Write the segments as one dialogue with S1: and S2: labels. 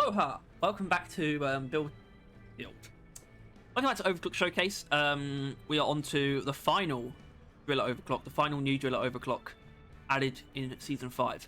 S1: Aloha! Welcome back to Build. Welcome back to Overclock Showcase. We are on to the final Driller Overclock, the final new Driller Overclock added in Season 5.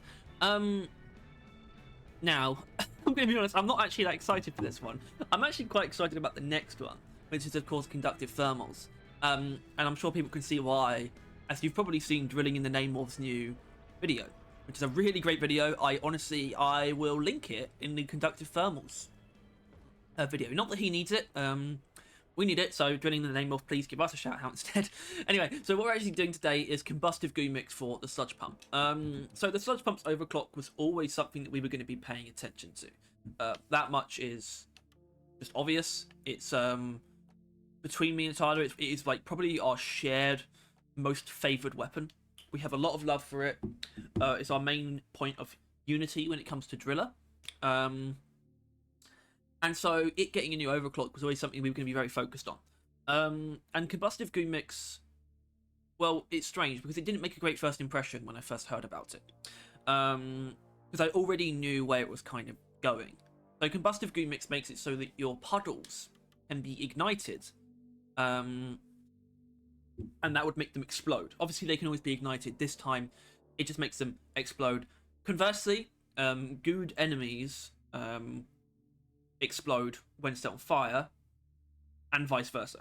S1: Now, I'm going to be honest, I'm not actually that excited for this one. I'm actually quite excited about the next one, which is, of course, Conductive Thermals. And I'm sure people can see why, as you've probably seen Drilling in the Namorph's new video, which is a really great video. I will link it in the Conductive Thermals video. Not that he needs it. We need it, so Drilling in the Namorph, please give us a shout out instead. Anyway, so what we're actually doing today is Combustive Goo Mix for the Sludge Pump. So the Sludge Pump's overclock was always something that we were going to be paying attention to. That much is just obvious. It's between me and Tyler, it is like probably our shared most favoured weapon. We have a lot of love for it. It's our main point of unity when it comes to Driller. And so it getting a new overclock was always something we were going to be very focused on. And Combustive Goo Mix, well, it's strange because it didn't make a great first impression when I first heard about it. Because I already knew where it was kind of going. So Combustive Goo Mix makes it so that your puddles can be ignited. And that would make them explode. Obviously, they can always be ignited. This time, it just makes them explode. Conversely, gooed enemies explode when set on fire, and vice versa.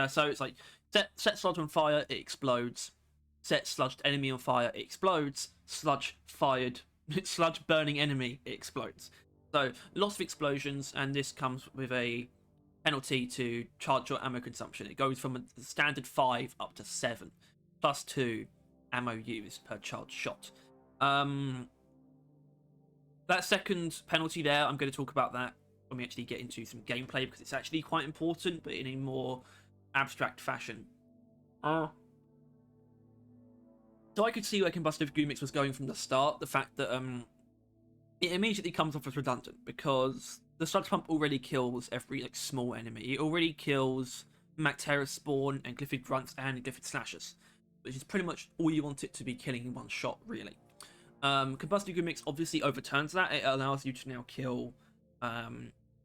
S1: So it's like, set sludge on fire, it explodes. Set sludged enemy on fire, it explodes. Sludge burning enemy, it explodes. So, lots of explosions, and this comes with a penalty to charge your ammo consumption. It goes from a standard 5 up to 7, plus 2 ammo used per charged shot. That second penalty there, I'm going to talk about that when we actually get into some gameplay, because it's actually quite important, but in a more abstract fashion. So I could see where Combustive Goo Mix was going from the start. The fact that it immediately comes off as redundant, because the Sludge Pump already kills every small enemy. It already kills Mactera Spawn and Glyphid Grunts and Glyphid Slashers, which is pretty much all you want it to be killing in one shot, really. Combustive Goo Mix obviously overturns that. It allows you to now kill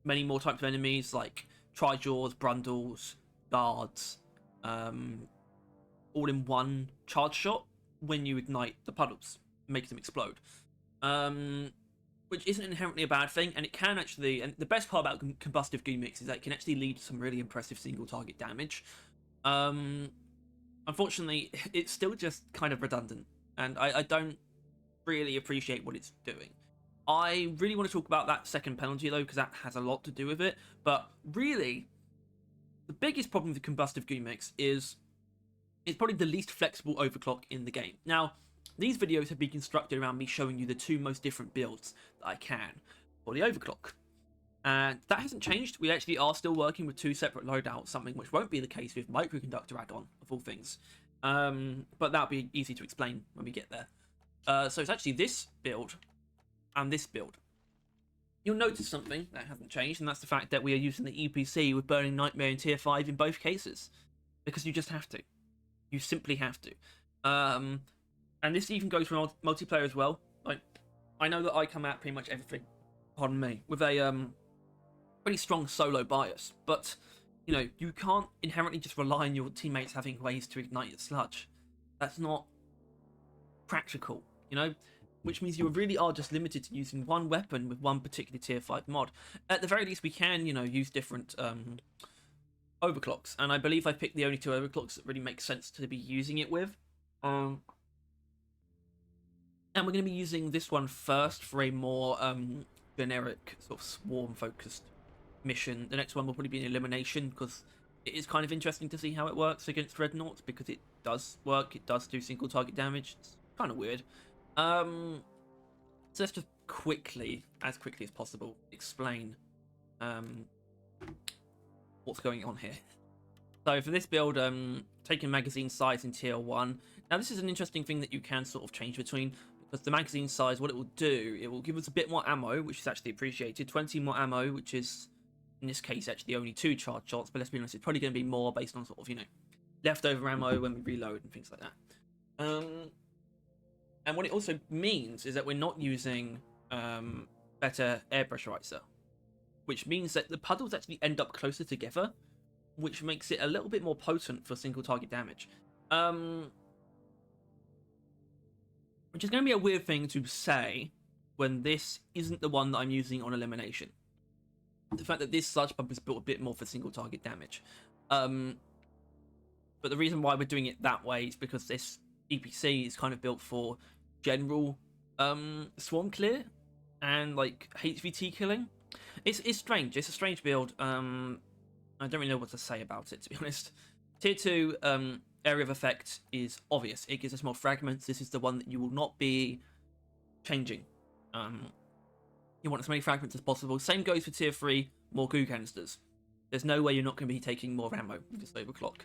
S1: many more types of enemies, like Trijaws, Brundles, Guards, all in one charge shot when you ignite the puddles, making them explode. Which isn't inherently a bad thing, and it can actually, and the best part about Combustive Goo Mix is that it can actually lead to some really impressive single target damage. Unfortunately, it's still just kind of redundant, and I don't really appreciate what it's doing. I really want to talk about that second penalty though, because that has a lot to do with it, but really, the biggest problem with Combustive Goo Mix is it's probably the least flexible overclock in the game. Now, these videos have been constructed around me showing you the two most different builds that I can for the overclock. And that hasn't changed. We actually are still working with two separate loadouts, something which won't be the case with Microconductor add-on, of all things. But that'll be easy to explain when we get there. So it's actually this build and this build. You'll notice something that hasn't changed, and that's the fact that we are using the EPC with Burning Nightmare in Tier 5 in both cases. Because you just have to. You simply have to. And this even goes for multiplayer as well. Like, I know that I come at pretty much everything, pardon me, with a pretty strong solo bias. But, you know, you can't inherently just rely on your teammates having ways to ignite your sludge. That's not practical, you know? Which means you really are just limited to using one weapon with one particular Tier 5 mod. At the very least, we can, you know, use different overclocks. And I believe I picked the only two overclocks that really make sense to be using it with. And we're going to be using this one first for a more generic, sort of swarm-focused mission. The next one will probably be an elimination, because it is kind of interesting to see how it works against Dreadnought, because it does work, it does do single target damage. It's kind of weird. So let's just quickly as possible, explain what's going on here. So for this build, taking magazine size in Tier 1. Now this is an interesting thing that you can sort of change between, because the magazine size, what it will do, it will give us a bit more ammo, which is actually appreciated. 20 more ammo, which is, in this case, actually only 2 charge shots, but let's be honest, it's probably going to be more based on sort of, you know, leftover ammo when we reload and things like that. And what it also means is that we're not using better air pressurizer. which means that the puddles actually end up closer together, which makes it a little bit more potent for single target damage. Which is going to be a weird thing to say when this isn't the one that I'm using on elimination. The fact that this sludge pump is built a bit more for single target damage. But the reason why we're doing it that way is because this EPC is kind of built for general swarm clear and like HVT killing. It's strange. It's a strange build. I don't really know what to say about it, to be honest. Tier 2 area of effect is obvious. It gives us more fragments. This is the one that you will not be changing. You want as many fragments as possible. Same goes for Tier 3, more goo canisters. There's no way you're not going to be taking more ammo with this overclock.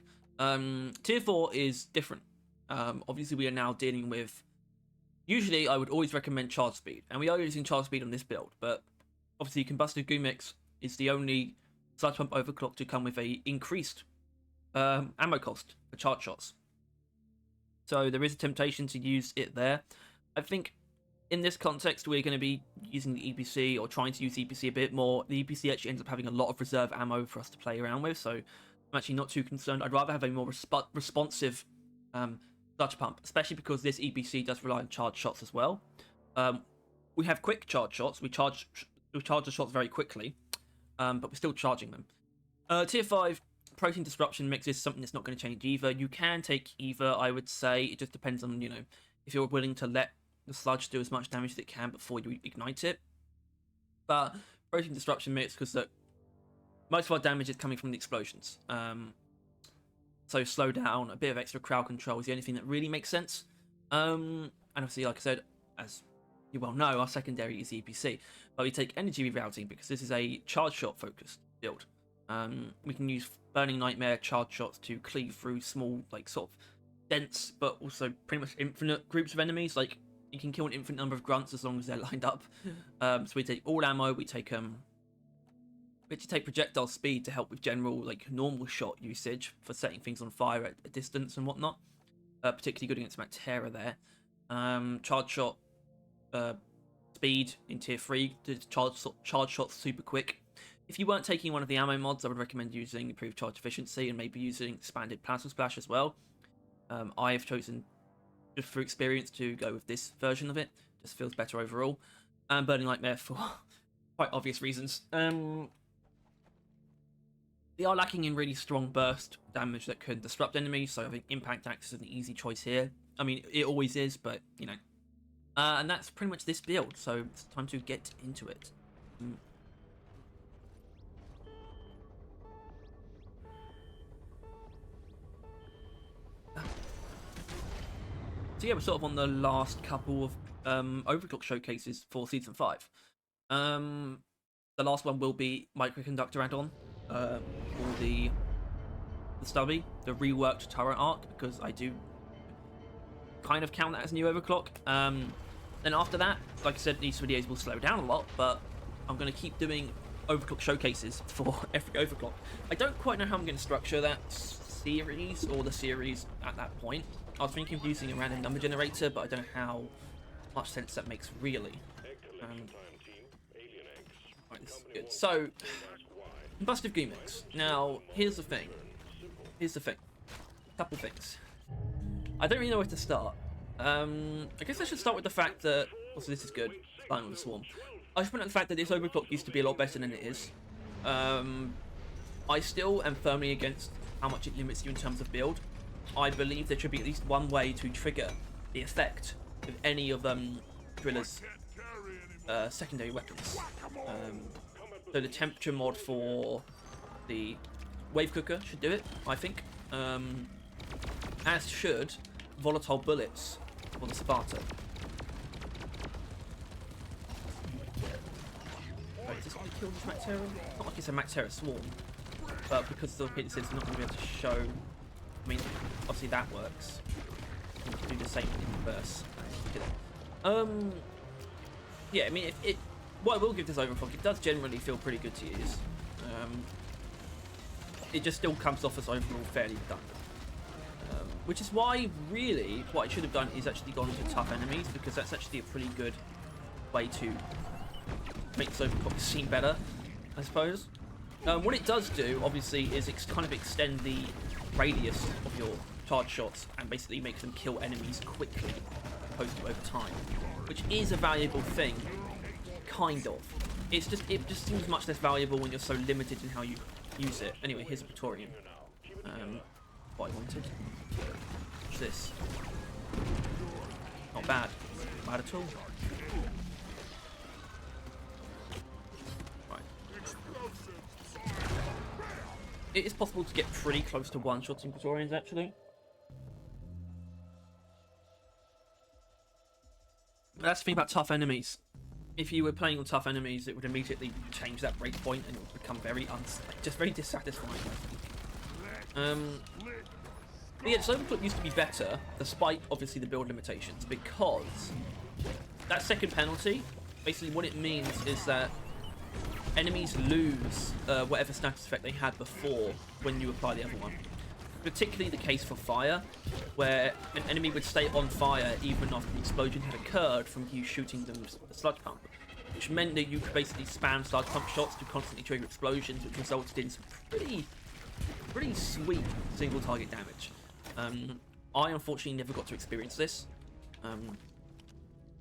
S1: Tier 4 is different. Obviously, we are now dealing with... Usually, I would always recommend charge speed, and we are using charge speed on this build, but obviously, Combustive Goo Mix is the only sludge pump overclock to come with a increased ammo cost for charge shots. So there is a temptation to use it there. I think in this context, we're going to be using the EPC or trying to use EPC a bit more. The EPC actually ends up having a lot of reserve ammo for us to play around with, so I'm actually not too concerned. I'd rather have a more responsive sludge pump, especially because this EPC does rely on charge shots as well. We have quick charge shots. We charge the shots very quickly, but we're still charging them. Tier 5, protein disruption mix is something that's not going to change either. You can take either, I would say. It just depends on, if you're willing to let the sludge do as much damage as it can before you ignite it. But protein disruption mix, because most of our damage is coming from the explosions. So slow down, a bit of extra crowd control is the only thing that really makes sense. And obviously, like I said, as you well know, our secondary is EPC. But we take energy rerouting because this is a charge shot focused build. We can use Burning Nightmare charge shots to cleave through small, sort of dense, but also pretty much infinite groups of enemies. You can kill an infinite number of grunts as long as they're lined up. So we take all ammo. We take projectile speed to help with general normal shot usage for setting things on fire at a distance and whatnot. Particularly good against Mactera there. Charge shot speed in tier 3 to charge shots super quick. If you weren't taking one of the ammo mods, I would recommend using improved charge efficiency and maybe using expanded plasma splash as well. I have chosen, just through experience, to go with this version of it. Just feels better overall. And Burning Nightmare for quite obvious reasons. They are lacking in really strong burst damage that can disrupt enemies, so I think Impact Axe is an easy choice here. I mean, it always is, but, and that's pretty much this build, so it's time to get into it. So yeah, we're sort of on the last couple of Overclock showcases for Season 5. The last one will be Microconductor add-on, or the stubby, the reworked turret arc, because I do kind of count that as new Overclock. Then after that, like I said, these videos will slow down a lot, but I'm going to keep doing Overclock showcases for every Overclock. I don't quite know how I'm going to structure that series, or the series at that point. I was thinking of using a random number generator, but I don't know how much sense that makes really. Right, this is good. So, Combustive Goo Mix. Now, here's the thing. Couple things. I don't really know where to start. I guess I should start with the fact that... Also, this is good. Starting with the Swarm. I should point out the fact that this Overclock used to be a lot better than it is. I still am firmly against how much it limits you in terms of build. I believe there should be at least one way to trigger the effect of any of Driller's secondary weapons. So the temperature mod for the Wave Cooker should do it, I think. As should Volatile Bullets for the Sparta. Wait, is this going to kill this Mactera? It's not like it's a Mactera swarm, but because the pit says it's not going to be able to show. I mean, obviously that works. You can do the same in reverse. Yeah, I mean, what I will give this Overclock, it does generally feel pretty good to use. It just still comes off as overall fairly redundant. Which is why, really, what I should have done is actually gone to tough enemies, because that's actually a pretty good way to make this Overclock seem better. I suppose. What it does do, obviously, is kind of extend the radius of your charge shots and basically make them kill enemies quickly, opposed to over time, which is a valuable thing, kind of. It just seems much less valuable when you're so limited in how you use it. Anyway, here's a Praetorian. What I wanted. What's this? Not bad. Not bad at all. It is possible to get pretty close to one-shotting Praetorians, actually. But that's the thing about tough enemies. If you were playing on tough enemies, it would immediately change that breakpoint and it would become very just very dissatisfying, I think. But yeah, so Overclock used to be better, despite obviously the build limitations, because that second penalty, basically what it means is that enemies lose whatever status effect they had before when you apply the other one. Particularly the case for fire, where an enemy would stay on fire even after the explosion had occurred from you shooting them with a sludge pump, which meant that you could basically spam sludge pump shots to constantly trigger explosions, which resulted in some pretty sweet single target damage. I unfortunately never got to experience this,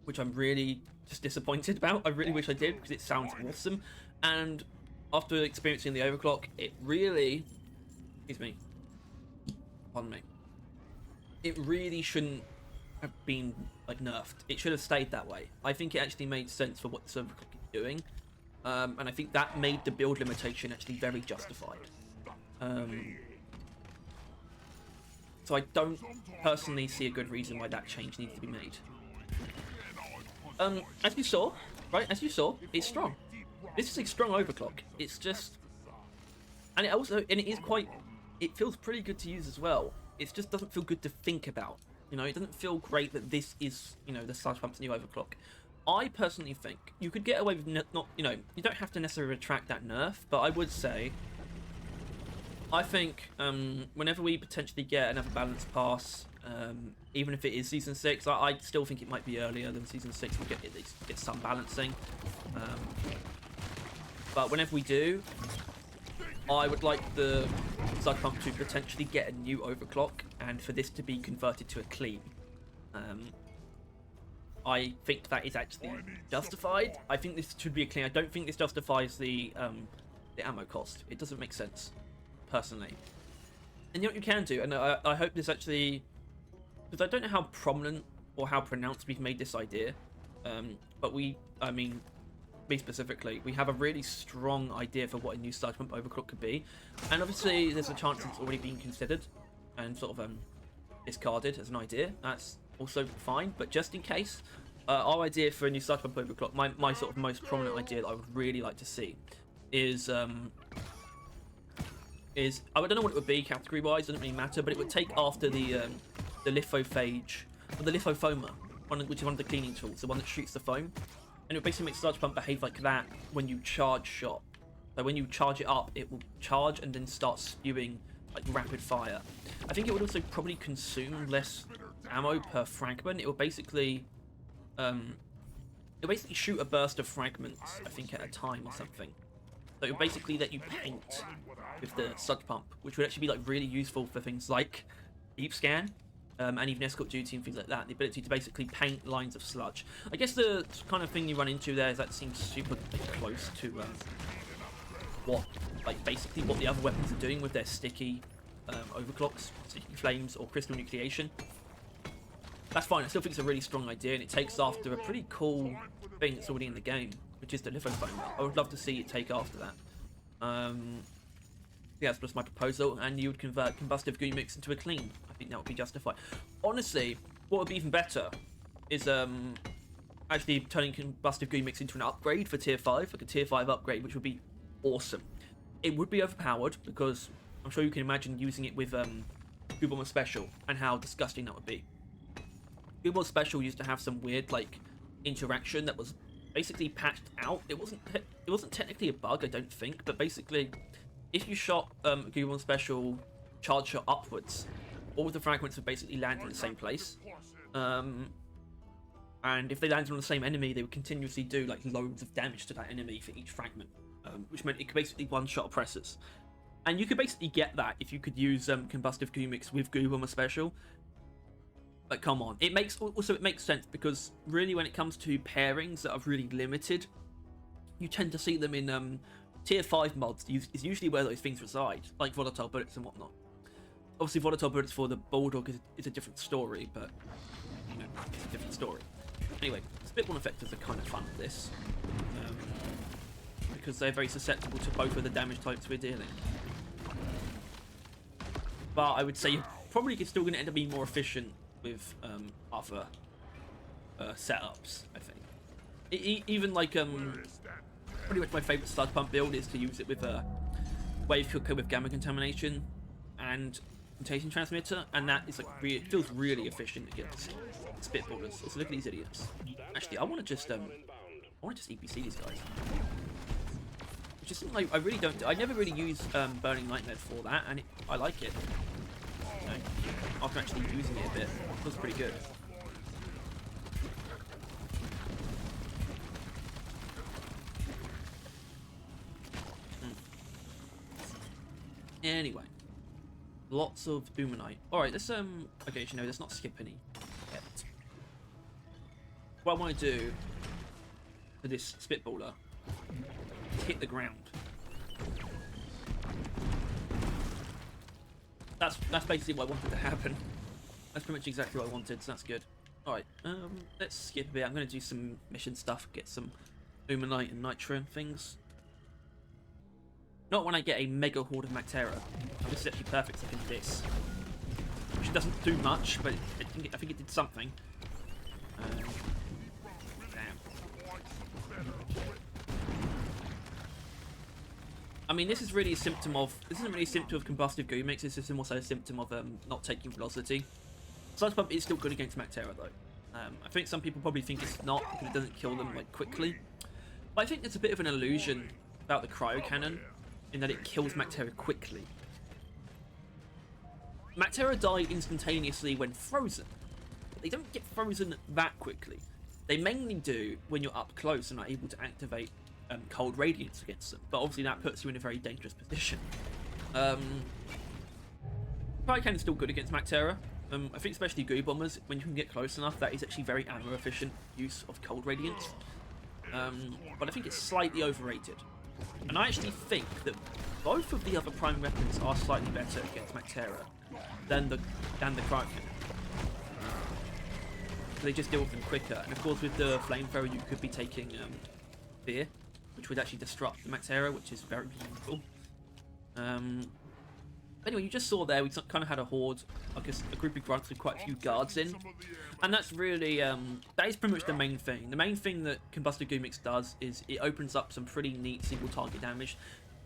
S1: which I'm really just disappointed about. I really wish I did, because it sounds awesome. And after experiencing the overclock, it really, pardon me, it really shouldn't have been like nerfed. It should have stayed that way. I think it actually made sense for what this overclock is doing, and I think that made the build limitation actually very justified. So I don't personally see a good reason why that change needs to be made. As you saw, right? As you saw, it's strong. This is a strong overclock. It's just, and it feels pretty good to use as well. It just doesn't feel good to think about. You know, it doesn't feel great that this is, you know, the sludge pump's new overclock. I personally think you could get away with not, you know, you don't have to necessarily retract that nerf, but I would say, I think whenever we potentially get another balance pass, even if it is Season 6, I still think it might be earlier than Season 6. We'll get some balancing. But whenever we do, I would like the sludge pump to potentially get a new overclock, and for this to be converted to a clean. I think that is actually justified. I think this should be a clean. I don't think this justifies the ammo cost. It doesn't make sense, personally. And you know what you can do, and I hope this actually, because I don't know how prominent or how pronounced we've made this idea, but me specifically, we have a really strong idea for what a new sludge pump overclock could be, and obviously there's a chance it's already been considered and sort of discarded as an idea. That's also fine, but just in case, our idea for a new sludge pump overclock, my sort of most prominent idea that I would really like to see is I don't know what it would be category wise, doesn't really matter, but it would take after the lithophage, or the lithofoamer, which is one of the cleaning tools, the one that shoots the foam. And it basically makes sludge pump behave like that when you charge shot. So when you charge it up, it will charge and then start spewing like rapid fire. I think it would also probably consume less ammo per fragment. It will basically shoot a burst of fragments, I think, at a time or something. So it will basically let you paint with the sludge pump, which would actually be like really useful for things like deep scan. And even escort duty and things like that, the ability to basically paint lines of sludge. I guess the kind of thing you run into there is that seems super close to basically what the other weapons are doing with their sticky overclocks, sticky flames, or crystal nucleation. That's fine. I still think it's a really strong idea, and it takes after a pretty cool thing that's already in the game, which is the lithofoam. I would love to see it take after that. Yeah, that's just my proposal, and you would convert Combustive goo mix into a clean. I think that would be justified. Honestly, what would be even better is actually turning Combustive goo mix into an upgrade for tier 5, like a tier 5 upgrade, which would be awesome. It would be overpowered, because I'm sure you can imagine using it with Goo Bomber Special, and how disgusting that would be. Goo Bomber Special used to have some weird like interaction that was basically patched out. It wasn't technically a bug, I don't think, but basically, if you shot Goo Bomber Special charge shot upwards, all of the fragments would basically land in the same place. and if they landed on the same enemy, they would continuously do like loads of damage to that enemy for each fragment, which meant it could basically one-shot oppressors. And you could basically get that if you could use Combustive Goo Mix with Goo Bomber Special. But come on, it makes sense, because really when it comes to pairings that are really limited, you tend to see them in tier 5 mods. Is usually where those things reside, like Volatile Bullets and whatnot. Obviously Volatile Bullets for the Bulldog is a different story, but you know, it's a different story. Anyway, Spitball Effectors are kind of fun with this, because they're very susceptible to both of the damage types we're dealing. But I would say you're probably still going to end up being more efficient with other setups, I think. Even like pretty much my favourite Sludge Pump build is to use it with a Wave Cooker with Gamma Contamination and Mutation Transmitter, and that is like it feels really efficient against Spitballers. Let's look at these idiots. Actually, I want to just EPC these guys. Which is something like I really don't do. I never really use Burning Nightmare for that, and I like it. You know, after actually using it a bit, it feels pretty good. Anyway, lots of Umanite. Alright, let's okay, you know, let's not skip any yet. What I want to do for this Spitballer is hit the ground. That's basically what I wanted to happen. That's pretty much exactly what I wanted, so that's good. Alright, let's skip a bit. I'm going to do some mission stuff, get some Umanite and Nitro and things. Not when I get a mega horde of Mactera. This is actually perfect for this. Which doesn't do much, but I think it did something. Damn. I mean, this is really a symptom of... This isn't really a symptom of Combustive Goo Mix, this is also a symptom of not taking velocity. Sludge Pump is still good against Mactera, though. I think some people probably think it's not, because it doesn't kill them, like, quickly. But I think it's a bit of an illusion about the Cryo Cannon, in that it kills Mactera quickly. Mactera die instantaneously when frozen, but they don't get frozen that quickly. They mainly do when you're up close and are able to activate Cold Radiance against them, but obviously that puts you in a very dangerous position. Cryo Cannon's still good against Mactera. I think especially Goo Bombers, when you can get close enough, that is actually very ammo efficient use of Cold Radiance. But I think it's slightly overrated. And I actually think that both of the other prime weapons are slightly better against Mactera than the Cryo Cannon. They just deal with them quicker. And of course with the Flamethrower you could be taking Fear, which would actually disrupt the Mactera, which is very useful. Anyway, you just saw there, we kind of had a horde, I guess a group of grunts with quite a few guards in. And that's really, that is pretty much the main thing. The main thing that Combustive Goo Mix does is it opens up some pretty neat single target damage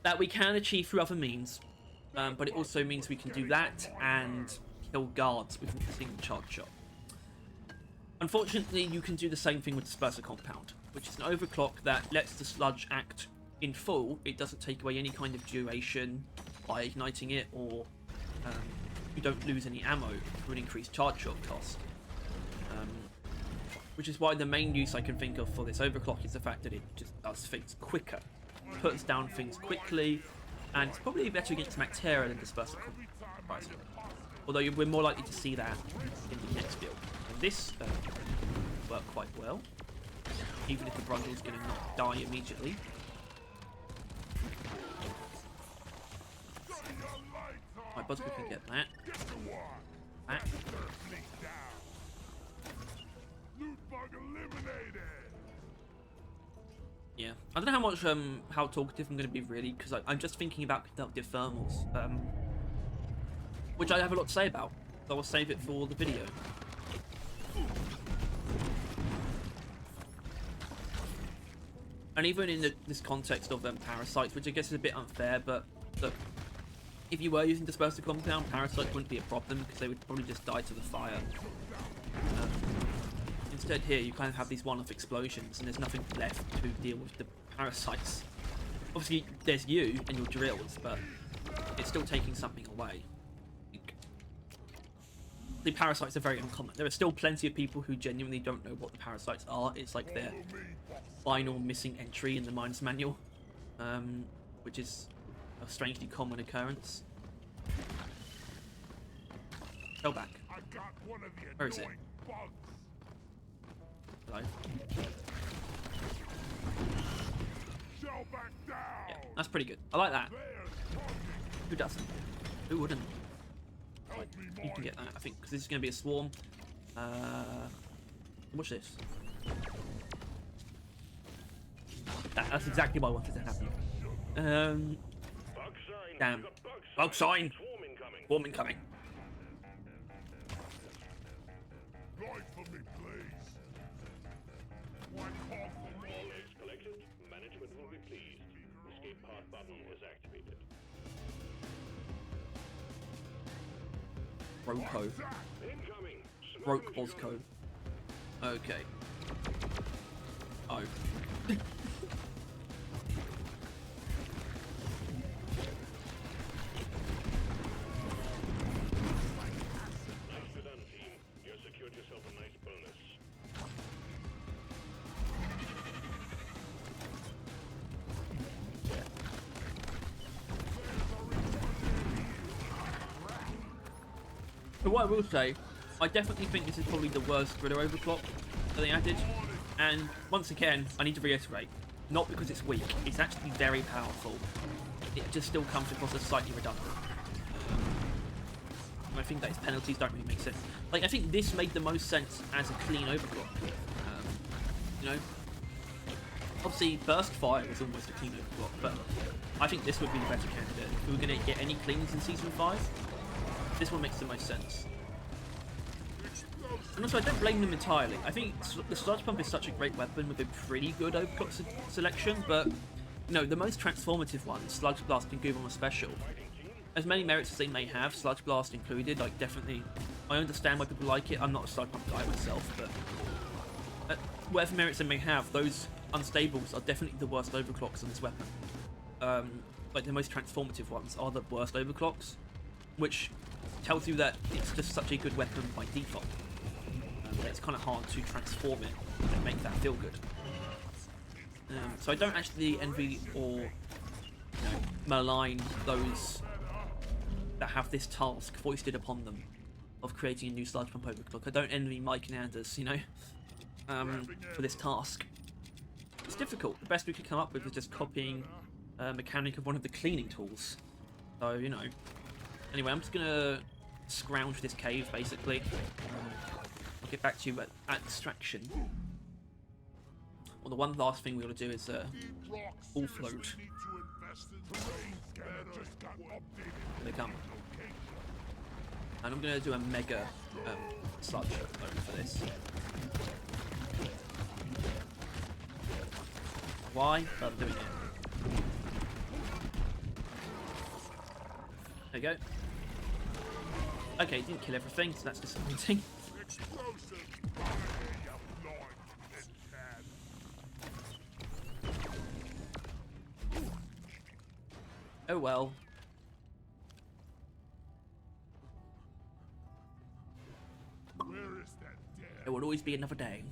S1: that we can achieve through other means. But it also means we can do that and kill guards with a single charge shot. Unfortunately, you can do the same thing with Disperser Compound, which is an overclock that lets the sludge act in full. It doesn't take away any kind of duration by igniting it, or you don't lose any ammo through an increased charge shot cost. Which is why the main use I can think of for this overclock is the fact that it just does things quicker, puts down things quickly, and it's probably better against Mactera than Disperser Compound. Although we're more likely to see that in the next build. And this worked quite well, even if the Brundle's going to not die immediately. My Buzzard can get that. That. Yeah, I don't know how much how talkative I'm going to be really, because I'm just thinking about conductive thermals, which I have a lot to say about. So I'll save it for the video. And even in this context of parasites, which I guess is a bit unfair, but look, if you were using Disperser Compound, parasites wouldn't be a problem because they would probably just die to the fire. Instead here you kind of have these one-off explosions and there's nothing left to deal with the parasites. Obviously there's you and your drills, but it's still taking something away. the parasites are very uncommon. There are still plenty of people who genuinely don't know what the parasites are. It's like their final missing entry in the miner's manual, which is a strangely common occurrence. Go back. Where is it? Hello. Yeah, that's pretty good. I like that. Who doesn't? Who wouldn't? Like, you can get that, I think, because this is going to be a swarm. Watch this. That's exactly what I wanted to happen. Damn. Bug sign! Swarm incoming. Roco. Broke Bosco. Okay. Oh. But what I will say, I definitely think this is probably the worst Gridder Overclock that they added. And once again, I need to reiterate, not because it's weak, it's actually very powerful. It just still comes across as slightly redundant. And I think that its penalties don't really make sense. Like, I think this made the most sense as a clean Overclock. You know, obviously Burst Fire was almost a clean Overclock, but I think this would be the better candidate. If we were going to get any cleans in Season 5, this one makes the most sense. And also, I don't blame them entirely. I think the Sludge Pump is such a great weapon with a pretty good Overclock selection, but, you know, the most transformative ones, Sludge Blast and Goobomb Special, as many merits as they may have, Sludge Blast included, like, definitely, I understand why people like it. I'm not a Sludge Pump guy myself, but whatever merits they may have, those unstables are definitely the worst overclocks on this weapon. Like, the most transformative ones are the worst overclocks, which tells you that it's just such a good weapon by default. That it's kind of hard to transform it and make that feel good. So I don't actually envy or, you know, malign those that have this task foisted upon them of creating a new Sludge Pump overclock. I don't envy Mike and Anders, you know, for this task. It's difficult. The best we could come up with was just copying a mechanic of one of the cleaning tools. So, you know. Anyway, I'm just gonna scrounge this cave, basically. I'll get back to you at extraction. Well, the one last thing we gotta do is full float. Here they come. And I'm gonna do a mega sludge float for this. Why? I'm doing it. There you go. Okay, didn't kill everything, so that's disappointing. Oh well. There will always be another day.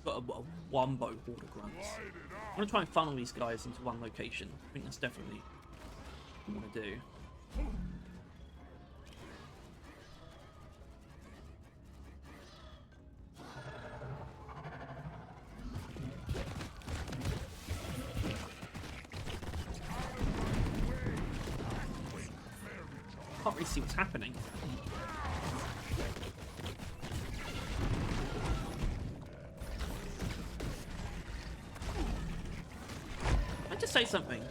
S1: Got a wombo water grunts. I'm gonna try and funnel these guys into one location. I think that's definitely what I want to do. Can't really see what's happening. I'd just say something.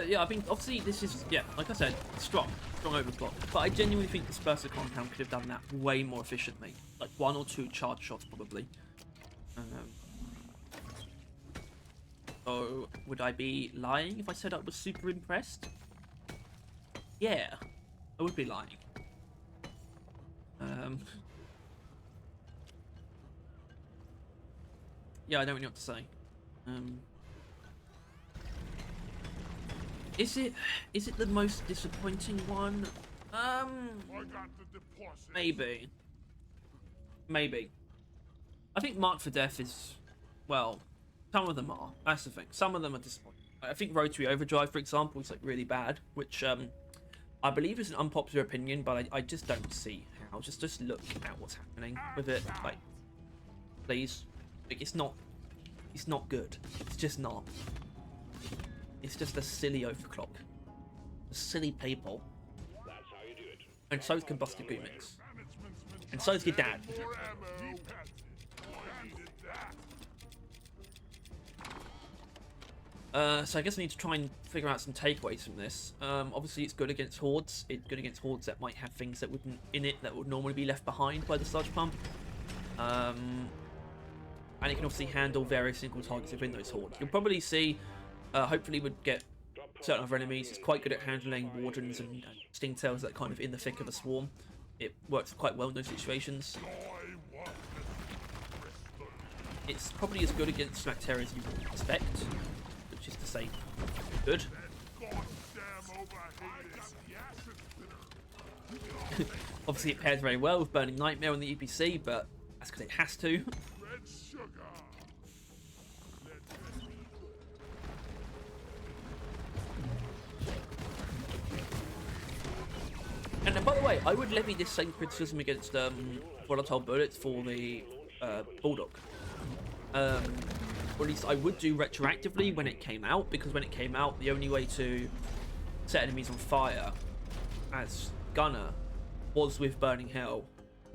S1: Yeah, I mean, obviously this is, yeah, like I said, strong overclock. But I genuinely think the Disperser compound could have done that way more efficiently. Like 1 or 2 charge shots, probably. So, would I be lying if I said I was super impressed? Yeah, I would be lying. Yeah, I don't really know what to say. Is it the most disappointing one? Maybe. Maybe. I think Marked for Death is, well, some of them are. That's the thing. Some of them are disappointing. I think Rotary Overdrive, for example, is like really bad, which I believe is an unpopular opinion, but I just don't see how. Just look at what's happening with it. Like, please. Like, it's not good. It's just not. It's just a silly overclock. A silly paintball. And so is Combustive Mix. And so is your dad. So I guess I need to try and figure out some takeaways from this. Obviously, it's good against hordes. It's good against hordes that might have things that wouldn't in it that would normally be left behind by the sludge pump. And it can obviously handle various single targets within those hordes. You'll probably see, hopefully, would get certain other enemies. It's quite good at handling wardens and stingtails that are kind of in the thick of a swarm. It works quite well in those situations. It's probably as good against Smacteria as you would expect, which is to say, good. Obviously, it pairs very well with Burning Nightmare on the EPC, but that's because it has to. And by the way, I would levy this same criticism against volatile bullets for the Bulldog. Or at least I would do retroactively when it came out, because when it came out, the only way to set enemies on fire as gunner was with Burning Hell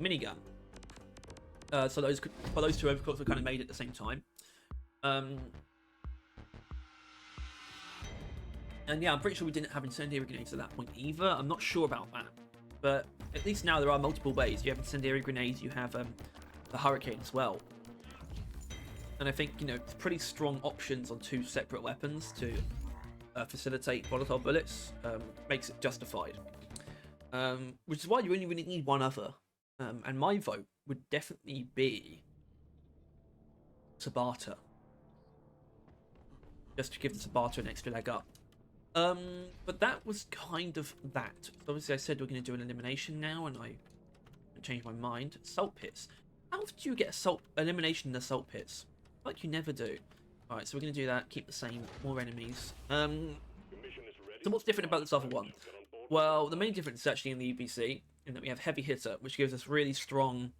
S1: minigun. So those two overclocks were kind of made at the same time. And yeah, I'm pretty sure we didn't have incendiary grenades at that point either. I'm not sure about that. But at least now there are multiple ways. You have incendiary grenades, you have the Hurricane as well. And I think, you know, it's pretty strong options on two separate weapons to facilitate volatile bullets. Makes it justified. Which is why you only really need one other. And my vote would definitely be Sabata. Just to give the Sabata an extra leg up. But that was kind of that. So obviously I said we're going to do an elimination now, and I changed my mind. Salt pits. How do you get elimination in the salt pits? Like you never do. Alright, so we're going to do that. Keep the same. More enemies. So what's different about this other one? Well, the main difference is actually in the EPC, in that we have Heavy Hitter, which gives us really strong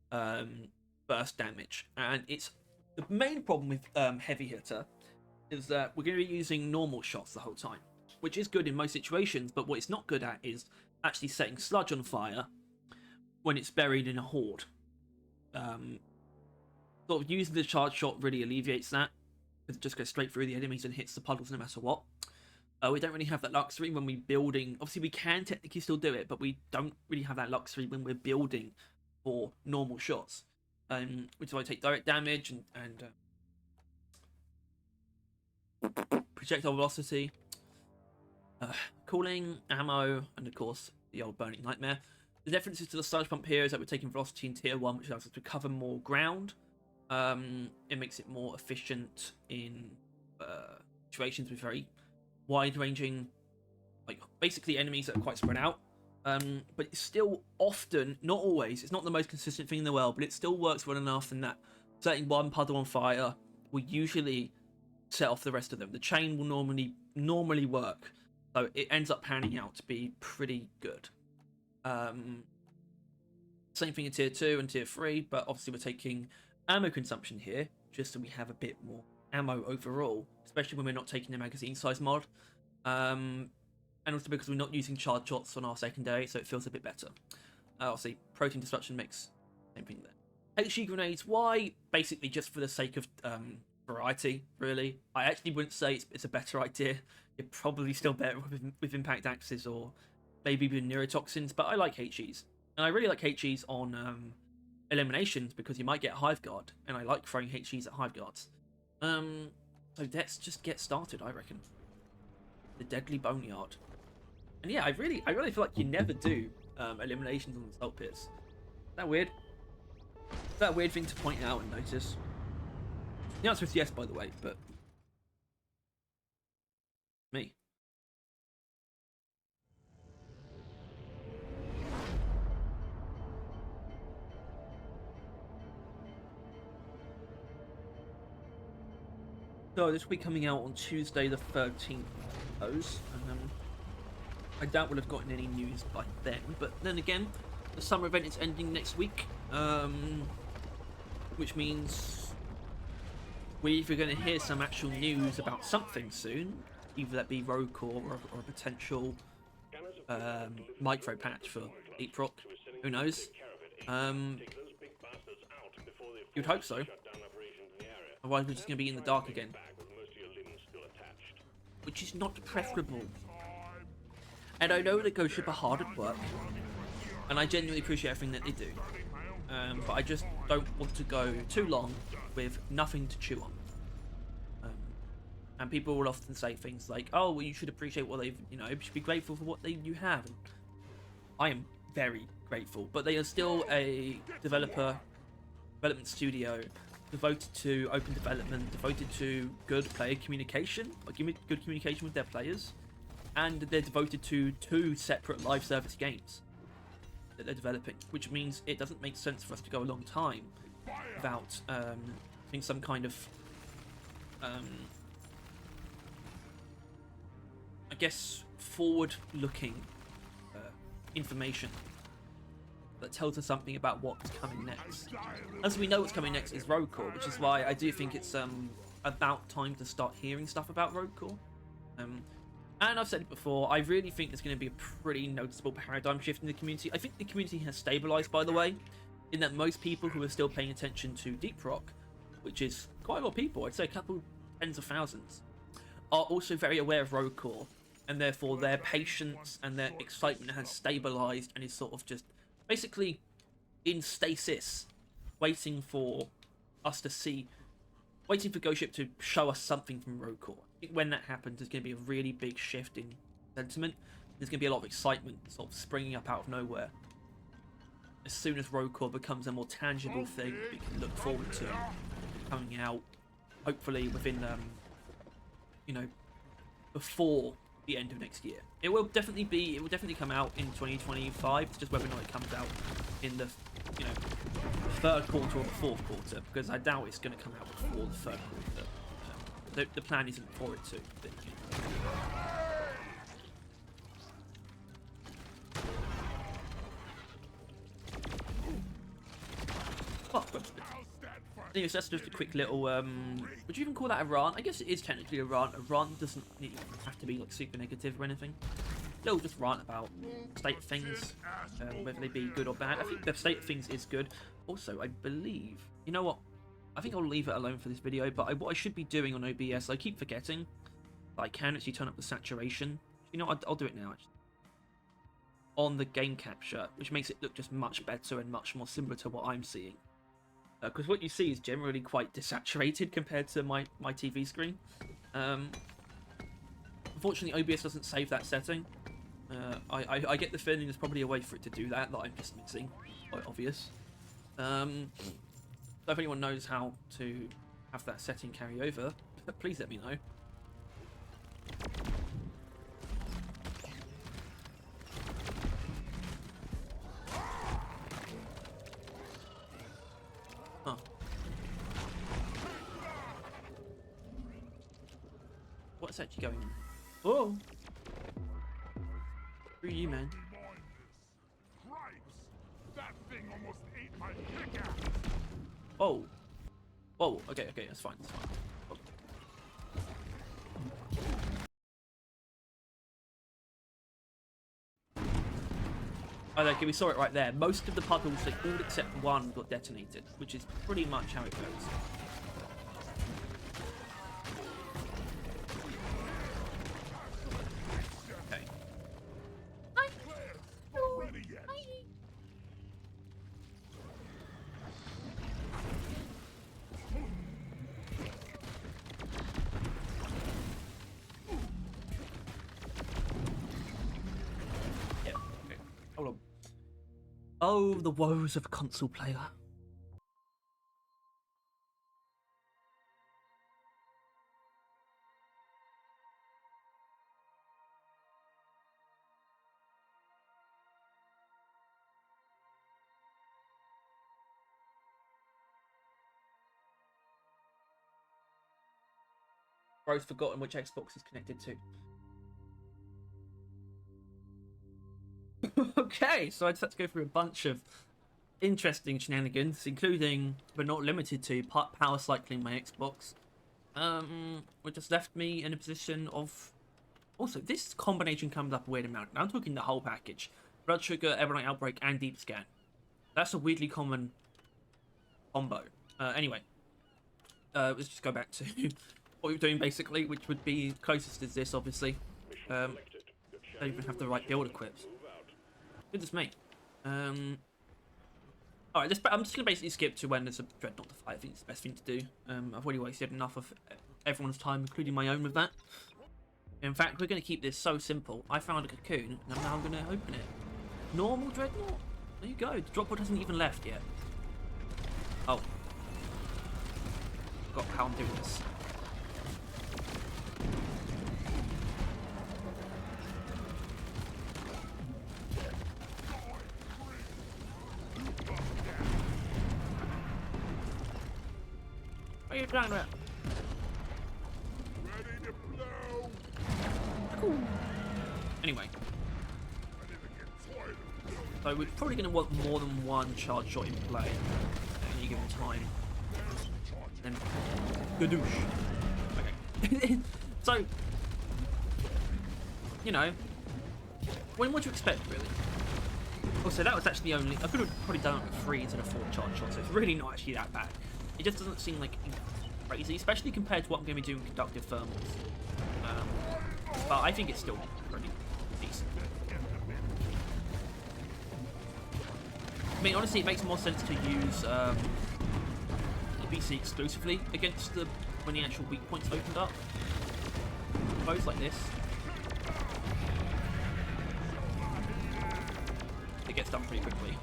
S1: burst damage. And it's the main problem with Heavy Hitter is that we're going to be using normal shots the whole time, which is good in most situations, but what it's not good at is actually setting sludge on fire when it's buried in a horde. Sort of using the charge shot really alleviates that, because it just goes straight through the enemies and hits the puddles no matter what. We don't really have that luxury when we're building. Obviously, we can technically still do it, but we don't really have that luxury when we're building for normal shots. Which is why I take direct damage and projectile velocity, cooling, ammo, and of course the old Burning Nightmare. The differences to the sludge pump here is that we're taking velocity in tier 1, which allows us to cover more ground. It makes it more efficient in situations with very wide-ranging, like basically enemies that are quite spread out. But it's still often, not always, it's not the most consistent thing in the world, but it still works well enough in that setting one puddle on fire will usually set off the rest of them. The chain will normally work, so it ends up panning out to be pretty good. Same thing in tier 2 and tier 3, but obviously we're taking ammo consumption here just so we have a bit more ammo overall, especially when we're not taking the magazine size mod, and also because we're not using charge shots on our secondary, so it feels a bit better. Obviously protein disruption mix, same thing there. HE grenades, why? Basically just for the sake of variety, really. I actually wouldn't say it's a better idea. You're probably still better with impact axes or maybe even neurotoxins, but I like HEs. And I really like HEs on eliminations because you might get Hive Guard, and I like throwing HEs at Hive Guards. So let's just get started, I reckon. The Deadly Boneyard. And yeah, I really feel like you never do eliminations on the salt pits. Is that weird? Is that a weird thing to point out and notice? The answer is yes, by the way, but me. So this will be coming out on Tuesday the 13th, I suppose. I doubt we'll have gotten any news by then. But then again, the summer event is ending next week, which means we're either going to hear some actual news about something soon, either that be road core or a potential micro patch for Deep Rock. Who knows? You'd hope so. Otherwise, we're just going to be in the dark again, which is not preferable. And I know that Ghost Ship are hard at work, and I genuinely appreciate everything that they do. But I just don't want to go too long with nothing to chew on. And people will often say things like, "Oh, well, you should appreciate what they've, you should be grateful for what you have." And I am very grateful, but they are still a development studio devoted to open development, devoted to good player communication, good communication with their players, and they're devoted to 2 separate live service games that they're developing, which means it doesn't make sense for us to go a long time without having some kind of I guess forward-looking information that tells us something about what's coming next. As we know, what's coming next is Road Core, which is why I do think it's about time to start hearing stuff about Road Core. And I've said it before, I really think there's going to be a pretty noticeable paradigm shift in the community. I think the community has stabilized, by the way, in that most people who are still paying attention to Deep Rock, which is quite a lot of people, I'd say a couple tens of thousands, are also very aware of Road Core, and therefore their patience and their excitement has stabilized and is sort of just basically in stasis, waiting for us to see, waiting for Ghost Ship to show us something from Road Core. I think when that happens, there's going to be a really big shift in sentiment. There's going to be a lot of excitement sort of springing up out of nowhere as soon as Road Core becomes a more tangible thing that we can look forward to coming out, hopefully within, before the end of next year. It will definitely come out in 2025. It's just whether or not it comes out in the, third quarter or the fourth quarter, because I doubt it's going to come out before the third quarter. The plan isn't for it to. Oh, anyways, that's just a quick little, would you even call that a rant? I guess it is technically a rant. A rant doesn't have to be like super negative or anything. They'll just rant about state of things, whether they be good or bad. I think the state of things is good. Also, I believe, you know what? I think I'll leave it alone for this video, but what I should be doing on OBS, I keep forgetting that I can actually turn up the saturation. You know what? I'll do it now, actually. On the game capture, which makes it look just much better and much more similar to what I'm seeing. Because what you see is generally quite desaturated compared to my TV screen. Unfortunately, OBS doesn't save that setting. I get the feeling there's probably a way for it to do that I'm just missing. Quite obvious. So if anyone knows how to have that setting carry over, please let me know. Huh. What's actually going on? Oh! Who are you, man? Oh. Whoa, okay, that's fine, that's fine. Oh, okay, we saw it right there. Most of the puddles, like all except one, got detonated, which is pretty much how it goes. Okay. Yeah, okay. Hold on. Oh, the woes of a console player. both forgotten which Xbox is connected to. Okay, so I just had to go through a bunch of interesting shenanigans, including, but not limited to, power cycling my Xbox. Which just left me in a position of... Also, this combination comes up a weird amount. I'm talking the whole package. Blood sugar, Evernight Outbreak, and Deep Scan. That's a weirdly common combo. Anyway, let's just go back to what we were doing, basically, which would be closest is this, obviously. Don't even have the right build equipped. Goodness me. Alright, I'm just going to basically skip to when there's a Dreadnought to fight. I think it's the best thing to do. I've already wasted enough of everyone's time, including my own, with that. In fact, we're going to keep this so simple. I found a cocoon, and now I'm going to open it. Normal Dreadnought? There you go. The drop pod hasn't even left yet. Oh. Forgot how I'm doing this. What are you doing there?
S2: Ready to blow.
S1: Cool. Anyway. So we're probably going to want more than one charge shot in play at any given time. Then, gadoosh. Okay. So, you know, what do you expect, really? Also, that was actually only... I could have probably done it with 3 instead of 4 charge shots, so it's really not actually that bad. It just doesn't seem like crazy, especially compared to what I'm going to be doing with conductive thermals. But I think it's still pretty decent. I mean, honestly, it makes more sense to use the BC exclusively against when the actual weak points opened up. Both like this. It gets done pretty quickly.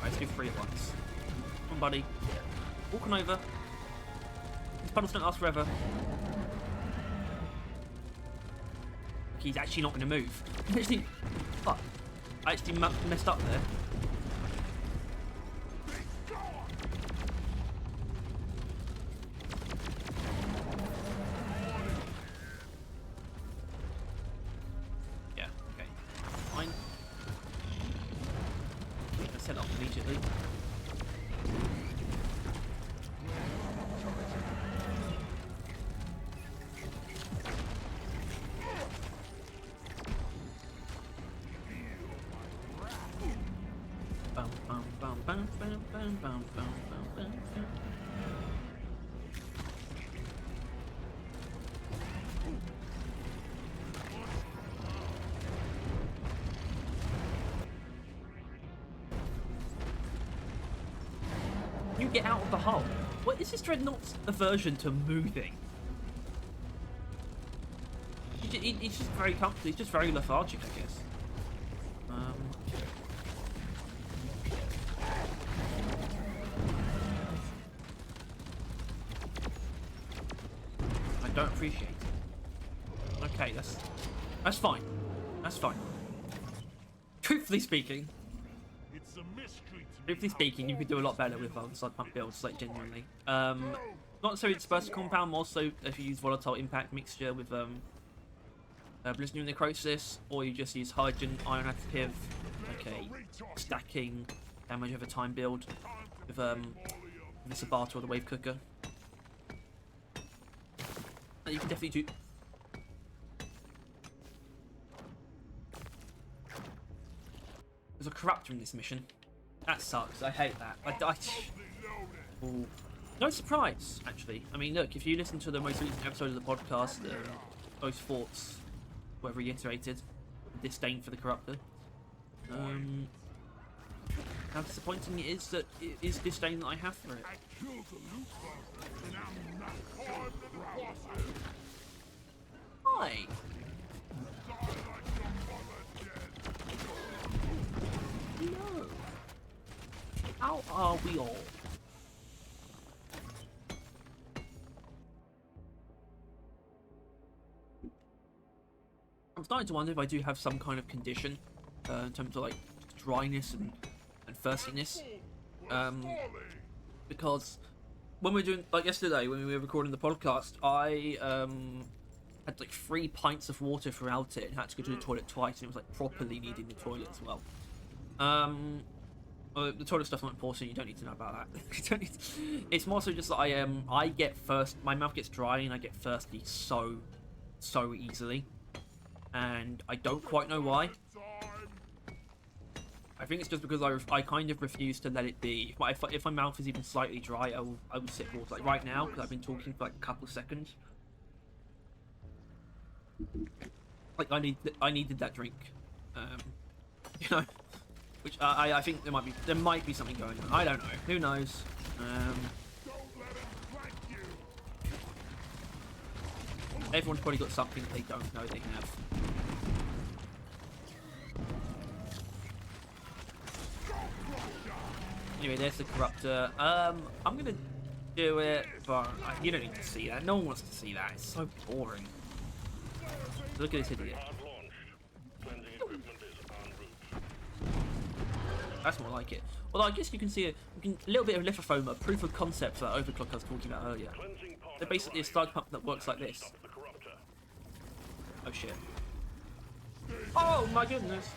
S1: Let's do 3 at once. Come on, buddy. Walk on over. These puddles don't last forever. He's actually not going to move. Actually, fuck. I actually messed up there. Yeah, okay. Fine. Let's set up immediately. You get out of the hole. What is this Dreadnought's aversion to moving? He's just very comfortable. He's just very lethargic, I guess. I don't appreciate it. Okay, that's fine. That's fine. Truthfully speaking, you could do a lot better with side pump builds, like genuinely. Not necessarily dispersed compound, more so if you use volatile impact mixture with Blizzard Necrosis, or you just use hydrogen iron additive, like a stacking damage over time build with the Sabata or the Wave Cooker. You can definitely do. There's a corruptor in this mission. That sucks. I hate that. Ooh. No surprise, actually. I mean, look, if you listen to the most recent episode of the podcast, those thoughts were reiterated. Disdain for the corruptor. How disappointing it is that it is disdain that I have for it. Why? No. How are we all? I'm starting to wonder if I do have some kind of condition in terms of like dryness and thirstiness. Because when we were doing, like yesterday when we were recording the podcast, I had like 3 pints of water throughout it and had to go to the toilet twice, and it was like properly needing the toilet as well. Well, the toilet stuff's not important. You don't need to know about that. You don't need to... It's more so just that I get my mouth gets dry and I get thirsty so easily, and I don't quite know why. I think it's just because I kind of refuse to let it be. If my mouth is even slightly dry, I will sip water. Like right now, because I've been talking for like a couple of seconds. Like I needed that drink, you know. Which I think there might be something going on. I don't know. Who knows? Everyone's probably got something they don't know they have. Anyway, there's the corruptor. I'm gonna do it, but you don't need to see that. No one wants to see that. It's so boring. Look at this idiot. That's more like it. Although I guess you can see a little bit of lithophoma, proof of concept for that overclock I was talking about earlier. They're basically a sludge pump that works like this. Oh shit. Oh my goodness.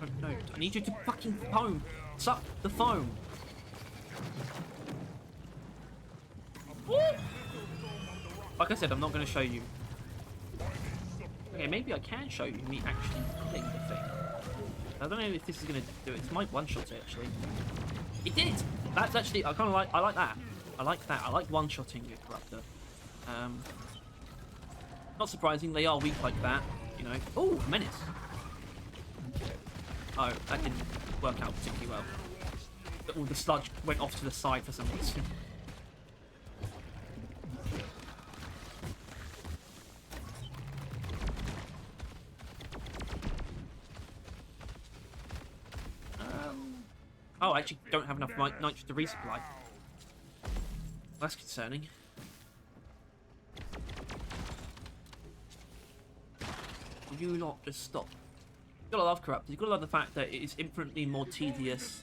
S1: Oh no, I need you to fucking foam. Suck the foam. Like I said, I'm not going to show you. Okay, maybe I can show you me actually killing the thing. I don't know if this is going to do it. It's my one-shot actually. It did! That's actually, I like that. I like that. I like one-shotting a corruptor. Not surprising, they are weak like that, you know. Oh, menace. Oh, that didn't work out particularly well. All the sludge went off to the side for some reason. Oh, I actually don't have enough nitrogen to resupply. That's concerning. Will you not just stop? You've got to love corruptors. You've got to love the fact that it is infinitely more tedious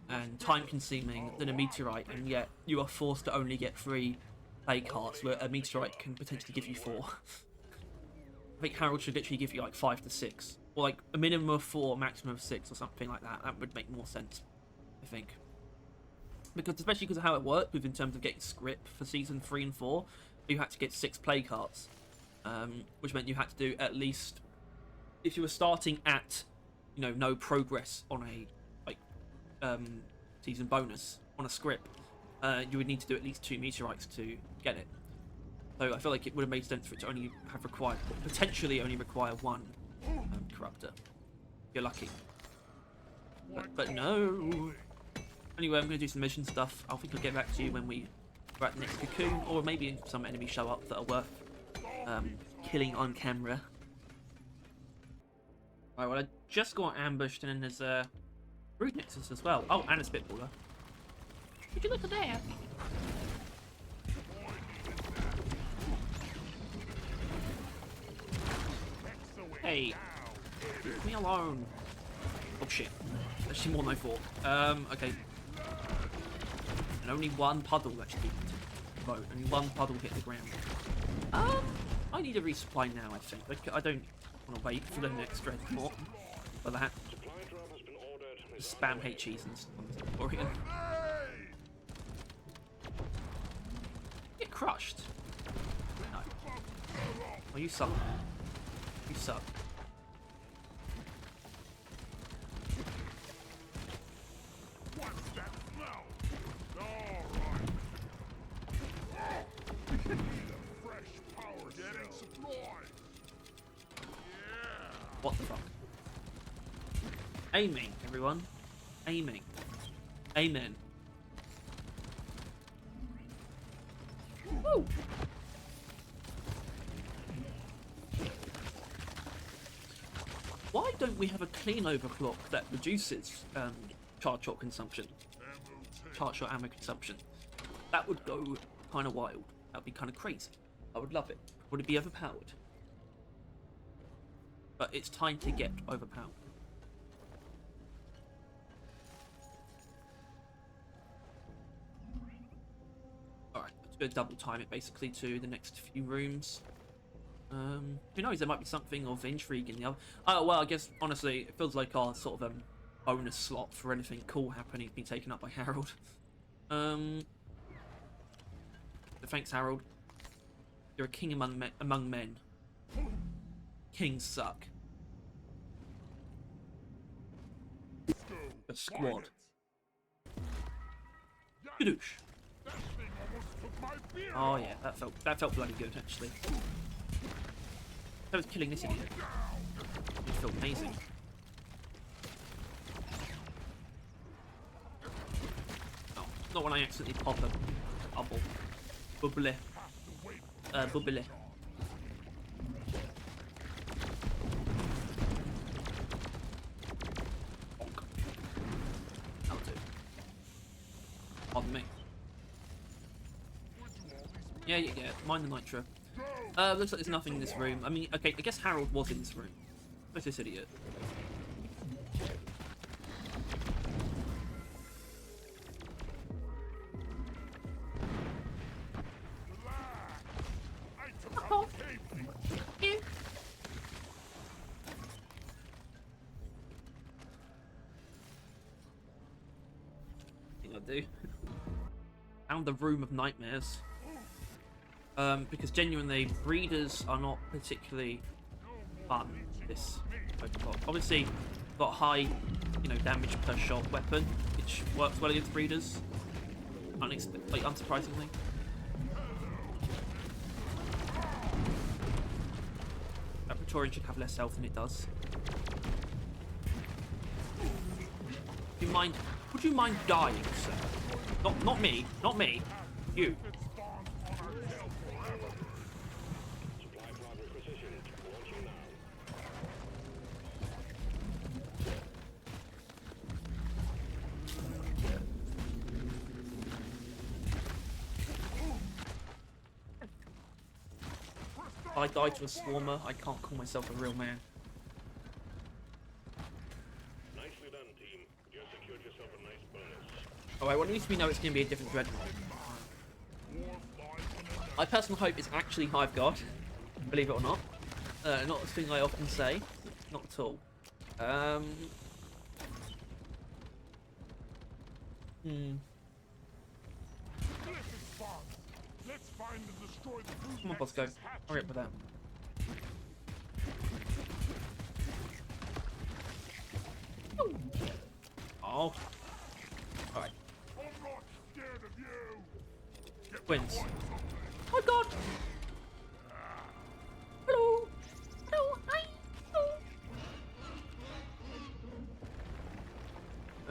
S1: and time-consuming than a meteorite, and yet you are forced to only get 3 play carts, where a meteorite can potentially give you 4. I think Harold should literally give you like 5 to 6, or like a minimum of 4, maximum of 6, or something like that. That would make more sense, I think. Because especially because of how it worked with in terms of getting script for season 3 and 4, you had to get 6 play carts, which meant you had to do at least, if you were starting at, you know, no progress on a like season bonus on a script, you would need to do at least 2 meteorites to get it. So I feel like it would have made sense for it to only have required, potentially only require 1 corruptor. If you're lucky. But no. Anyway, I'm going to do some mission stuff. I think I'll get back to you when we're at the next cocoon, or maybe some enemies show up that are worth killing on camera. Right, well, I just got ambushed, and then there's a Brood Nexus as well. Oh, and a Spitballer. Would you look at that? Hey, leave me alone. Oh shit, actually more than I thought. Okay. And only 1 puddle actually vote. Only 1 puddle hit the ground. I need a resupply now, I think. I don't want to wait for the next Dreadnought for that. Just spam HEs and Orion. Get crushed. No. Oh, you suck. You suck. What the fuck? Aiming, everyone. Aiming. Amen. Woo! Why don't we have a clean overclock that reduces charge shot consumption? Charge shot ammo consumption. That would go kind of wild. That would be kind of crazy. I would love it. Would it be overpowered? but it's time to get overpowered. Alright, let's go double time it basically to the next few rooms. Who knows, there might be something of intrigue in the other. Oh, well, I guess, honestly, it feels like our sort of bonus slot for anything cool happening has been taken up by Harold. Thanks, Harold. You're a king among men. Kings suck. A squad. Gadoosh. Oh yeah, that felt bloody good actually. That was killing this idiot. It felt amazing. Oh, not when I accidentally pop a bubble. Bubbly. Bubbly. That'll do. Pardon me. Yeah, mind the nitro. Looks like there's nothing in this room. I mean, okay, I guess Harold was in this room. Where's this idiot? Oh. Yeah. I think I do. Found the room of nightmares. Because genuinely, breeders are not particularly fun. This Overclock. Obviously, got high, damage per shot weapon, which works well against breeders. Unsurprisingly. That Praetorian should have less health than it does. Would you mind dying, sir? Not me. You. I died to a swarmer. I can't call myself a real man.
S2: Nicely done, team. You secured yourself a nice bonus.
S1: Alright, well at least we know it's going to be a different Dreadnought. I personally hope it's actually Hive Guard, believe it or not. Not a thing I often say. Not at all. Come on, boss, go. Hurry up with that. Oh. Alright. Wins. Oh god! Hello! Hello! Hi! Hello!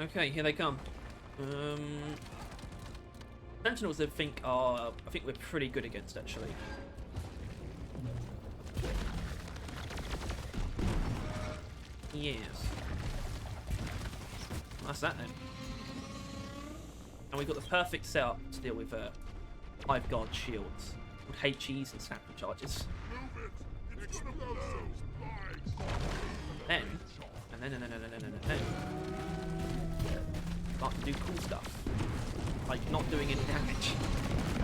S1: Okay, here they come. Sentinels I think we're pretty good against actually. Yes. That's that then. And we've got the perfect setup to deal with Hive Guard shields, with HEs and snapper charges. Then start to do cool stuff, like not doing any damage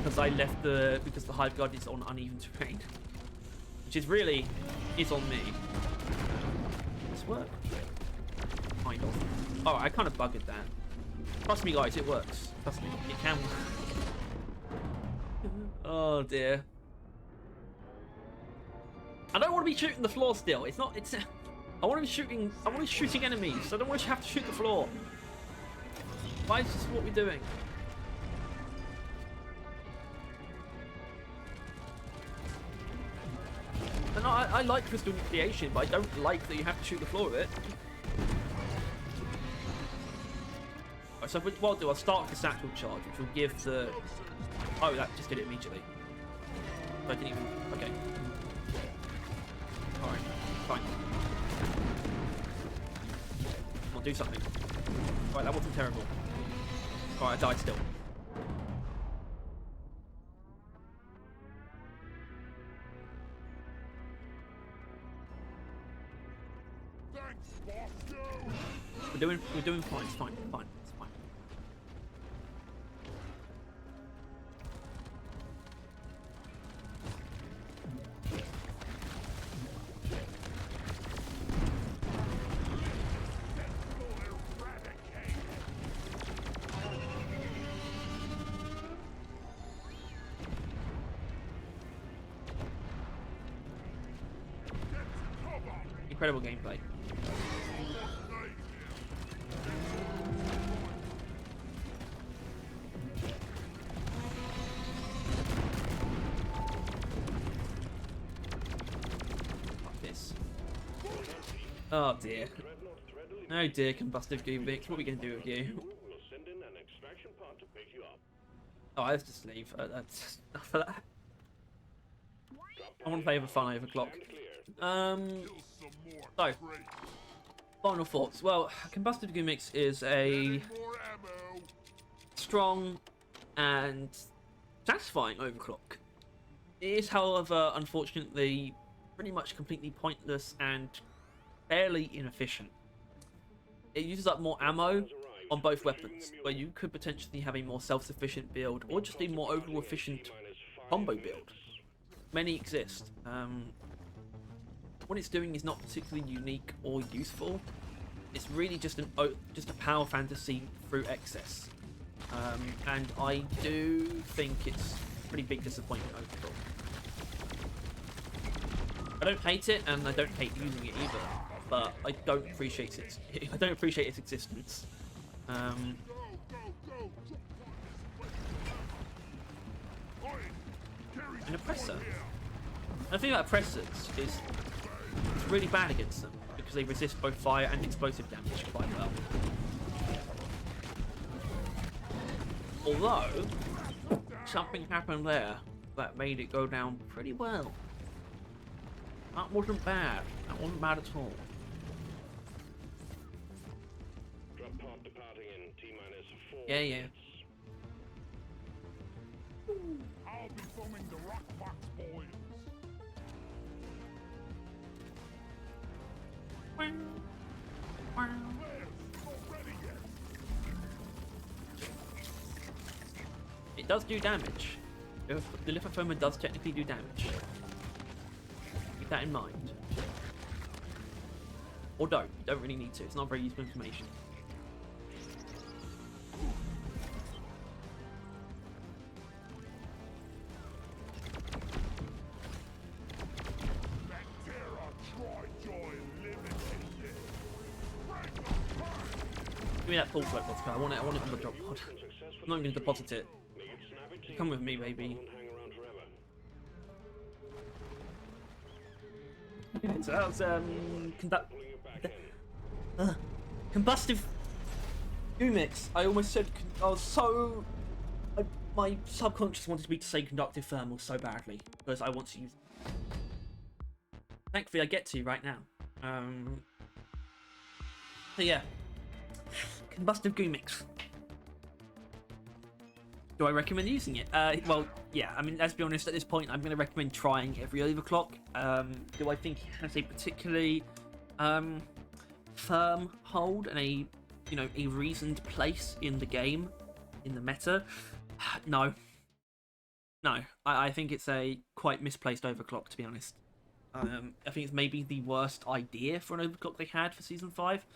S1: because the Hive Guard is on uneven terrain, which is on me. This work? Kind of. Oh, I kind of buggered that. Trust me, guys, it works. Trust me, it can work. Oh dear. I don't want to be shooting the floor still. I want to be shooting enemies. I don't want to have to shoot the floor. Why is this what we're doing? And I like crystal nucleation, but I don't like that you have to shoot the floor with it. Right, so what I'll do, I'll start with the satchel charge, which will give the... Oh, that just did it immediately. I didn't even... Okay. Alright, fine. I'll do something. Alright, that wasn't terrible. Alright, I died still. We're doing fine. It's fine. It's fine. It's fine. Incredible gameplay. Fuck this. Oh dear. Oh dear, Combustive Gubix, what are we going to do with you?
S2: We'll send in an extraction pod to pick you up.
S1: Oh, let's just leave. That's enough for that. I want to play with fun Overclock. So, final thoughts. Well, Combustive Gumix is a strong and satisfying Overclock. It is, however, unfortunately, pretty much completely pointless and fairly inefficient. It uses up more ammo on both weapons, where you could potentially have a more self-sufficient build or just a more overall efficient combo build. Many exist. What it's doing is not particularly unique or useful. It's really just a power fantasy through excess, and I do think it's a pretty big disappointment overall. I don't hate it, and I don't hate using it either, but I don't appreciate its existence. An oppressor. And the thing about oppressors is it's really bad against them because they resist both fire and explosive damage quite well. Although something happened there that made it go down pretty well. That wasn't bad. That wasn't bad at all.
S2: Drop pod departing in T-minus 4
S1: Yeah.
S2: minutes.
S3: I'll be foaming the rock box boils.
S1: It does do damage. The Lithophoma does technically do damage. Keep that in mind. Or don't. You don't really need to. It's not very useful information. Give me that full float, let's go. I want it on the drop pod. I'm not even going to deposit it. Come with me, baby. So that was Combustive Gumix. I almost said my subconscious wanted me to say conductive thermal so badly because I want to use. Thankfully, I get to right now. So yeah, Combustive Gumix. Do I recommend using it? Well, yeah. I mean, let's be honest. At this point, I'm going to recommend trying every Overclock. Do I think it has a particularly firm hold and a reasoned place in the game, in the meta? No. I think it's a quite misplaced Overclock, to be honest. I think it's maybe the worst idea for an Overclock they had for Season 5.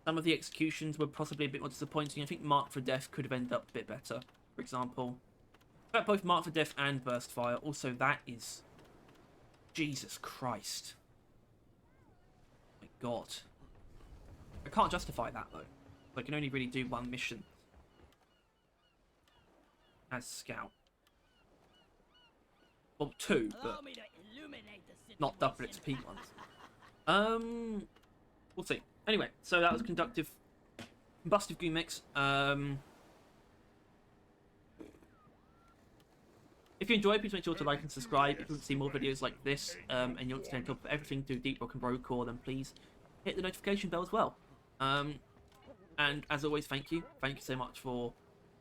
S1: Some of the executions were possibly a bit more disappointing. I think Mark for Death could have ended up a bit better, for example. In fact, both Mark for Death and Burst Fire. Also, that is... Jesus Christ. My God. I can't justify that, though. I can only really do one mission as Scout. Well, two, but not double XP ones. We'll see. Anyway, so that was Combustive Gumix. If you enjoyed, please make sure to like and subscribe. If you want to see more videos like this, and you want to stay on top of everything to do Deep Rock and Brocore, then please hit the notification bell as well. And as always, thank you. Thank you so much for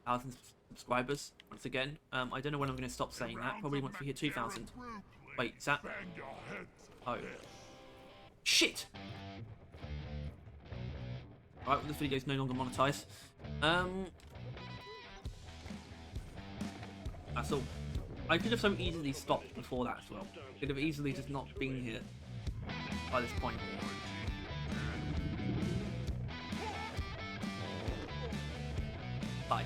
S1: 1,000 subscribers once again. I don't know when I'm going to stop saying that. Probably once we hit 2,000. Wait, is that... Oh. Shit! Right, well, this video is no longer monetized. That's all. I could have so easily stopped before that as well. Could have easily just not been here by this point. Bye.